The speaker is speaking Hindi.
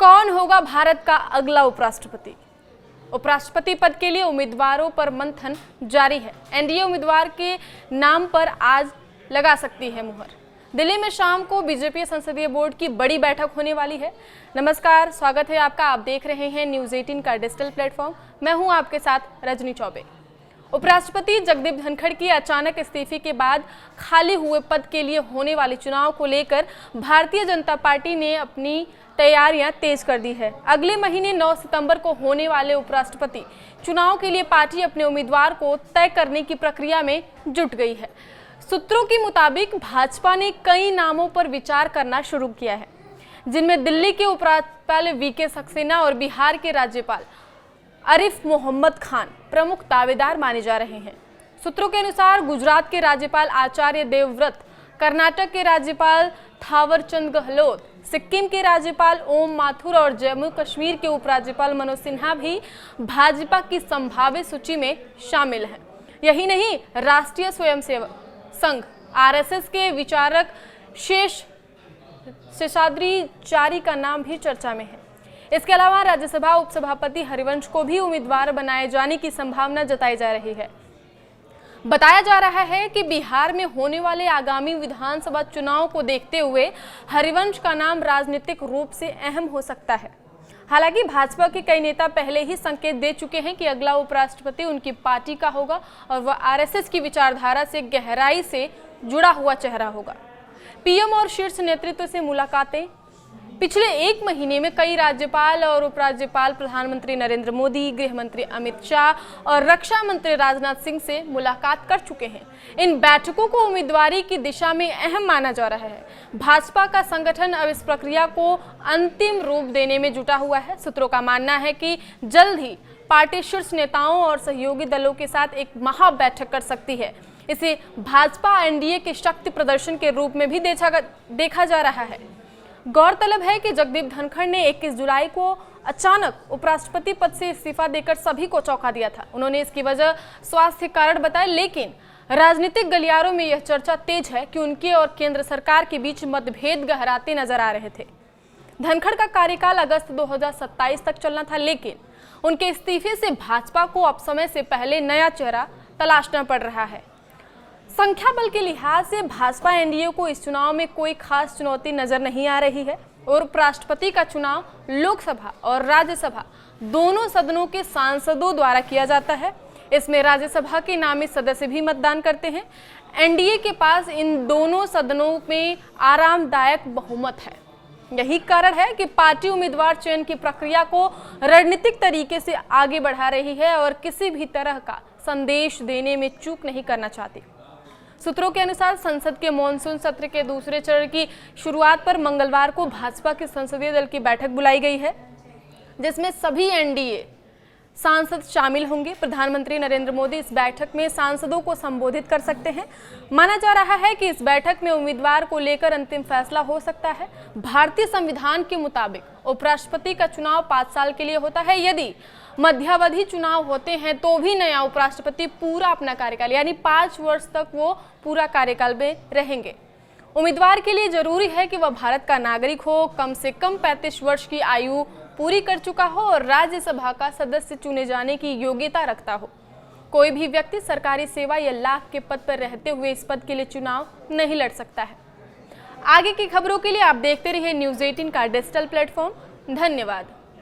कौन होगा भारत का अगला उपराष्ट्रपति? उपराष्ट्रपति पद के लिए उम्मीदवारों पर मंथन जारी है। एनडीए उम्मीदवार के नाम पर आज लगा सकती है मुहर। दिल्ली में शाम को बीजेपी संसदीय बोर्ड की बड़ी बैठक होने वाली है। नमस्कार, स्वागत है आपका। आप देख रहे हैं न्यूज़ 18 का डिजिटल प्लेटफॉर्म। मैं हूं आपके साथ रजनी चौबे। उपराष्ट्रपति जगदीप धनखड़ की अचानक इस्तीफे के बाद खाली हुए पद के लिए होने वाले चुनाव को लेकर भारतीय जनता पार्टी ने अपनी तैयारियां तेज कर दी है। अगले महीने 9 सितंबर को होने वाले उपराष्ट्रपति चुनाव के लिए पार्टी अपने उम्मीदवार को तय करने की प्रक्रिया में जुट गई है। सूत्रों के मुताबिक भाजपा ने कई नामों पर विचार करना शुरू किया है, जिनमें दिल्ली के उपराज्यपाल वीके सक्सेना और बिहार के राज्यपाल आरिफ मोहम्मद खान प्रमुख दावेदार माने जा रहे हैं। सूत्रों के अनुसार गुजरात के राज्यपाल आचार्य देवव्रत, कर्नाटक के राज्यपाल थावरचंद गहलोत, सिक्किम के राज्यपाल ओम माथुर और जम्मू कश्मीर के उपराज्यपाल मनोज सिन्हा भी भाजपा की संभावित सूची में शामिल हैं। यही नहीं, राष्ट्रीय स्वयंसेवक संघ आरएसएस के विचारक शेषाद्रिचारी का नाम भी चर्चा में है। इसके अलावा राज्यसभा उपसभापति हरिवंश को भी उम्मीदवार बनाए जाने की संभावना जताई जा रही है। बताया जा रहा है कि बिहार में होने वाले आगामी विधानसभा चुनाव को देखते हुए हरिवंश का नाम राजनीतिक रूप से अहम हो सकता है। हालांकि भाजपा के कई नेता पहले ही संकेत दे चुके हैं कि अगला उपराष्ट्रपति उनकी पार्टी का होगा और वह आरएसएस की विचारधारा से गहराई से जुड़ा हुआ चेहरा होगा। पीएम और शीर्ष नेतृत्व से मुलाकातें। पिछले एक महीने में कई राज्यपाल और उपराज्यपाल प्रधानमंत्री नरेंद्र मोदी, गृह मंत्री अमित शाह और रक्षा मंत्री राजनाथ सिंह से मुलाकात कर चुके हैं। इन बैठकों को उम्मीदवारी की दिशा में अहम माना जा रहा है। भाजपा का संगठन अब इस प्रक्रिया को अंतिम रूप देने में जुटा हुआ है। सूत्रों का मानना है कि जल्द ही पार्टी शीर्ष नेताओं और सहयोगी दलों के साथ एक महा बैठक कर सकती है। इसे भाजपा एनडीए के शक्ति प्रदर्शन के रूप में भी देखा जा रहा है। गौरतलब है कि जगदीप धनखड़ ने 21 जुलाई को अचानक उपराष्ट्रपति पद से इस्तीफा देकर सभी को चौंका दिया था। उन्होंने इसकी वजह स्वास्थ्य कारण बताया, लेकिन राजनीतिक गलियारों में यह चर्चा तेज है कि उनके और केंद्र सरकार के बीच मतभेद गहराते नजर आ रहे थे। धनखड़ का कार्यकाल अगस्त 2027 तक चलना था, लेकिन उनके इस्तीफे से भाजपा को अब समय से पहले नया चेहरा तलाशना पड़ रहा है। संख्या बल के लिहाज से भाजपा एनडीए को इस चुनाव में कोई खास चुनौती नजर नहीं आ रही है और उपराष्ट्रपति का चुनाव लोकसभा और राज्यसभा दोनों सदनों के सांसदों द्वारा किया जाता है। इसमें राज्यसभा के नामित सदस्य भी मतदान करते हैं। एनडीए के पास इन दोनों सदनों में आरामदायक बहुमत है। यही कारण है कि पार्टी उम्मीदवार चयन की प्रक्रिया को रणनीतिक तरीके से आगे बढ़ा रही है और किसी भी तरह का संदेश देने में चूक नहीं करना चाहती। सूत्रों के अनुसार संसद के मॉनसून सत्र के दूसरे चरण की शुरुआत पर मंगलवार को भाजपा के संसदीय दल की बैठक बुलाई गई है, जिसमें सभी एनडीए सांसद शामिल होंगे। प्रधानमंत्री नरेंद्र मोदी इस बैठक में सांसदों को संबोधित कर सकते हैं। माना जा रहा है कि इस बैठक में उम्मीदवार को लेकर अंतिम फैसला हो सकता है। भारतीय संविधान के मुताबिक उपराष्ट्रपति का चुनाव 5 साल के लिए होता है। यदि मध्यावधि चुनाव होते हैं तो भी नया उपराष्ट्रपति पूरा अपना कार्यकाल यानी 5 वर्ष तक वो पूरा कार्यकाल में रहेंगे। उम्मीदवार के लिए जरूरी है कि वह भारत का नागरिक हो, कम से कम 35 वर्ष की आयु पूरी कर चुका हो और राज्यसभा का सदस्य चुने जाने की योग्यता रखता हो। कोई भी व्यक्ति सरकारी सेवा या लाभ के पद पर रहते हुए इस पद के लिए चुनाव नहीं लड़ सकता है। आगे की खबरों के लिए आप देखते रहिए न्यूज़ 18 का डिजिटल प्लेटफॉर्म। धन्यवाद।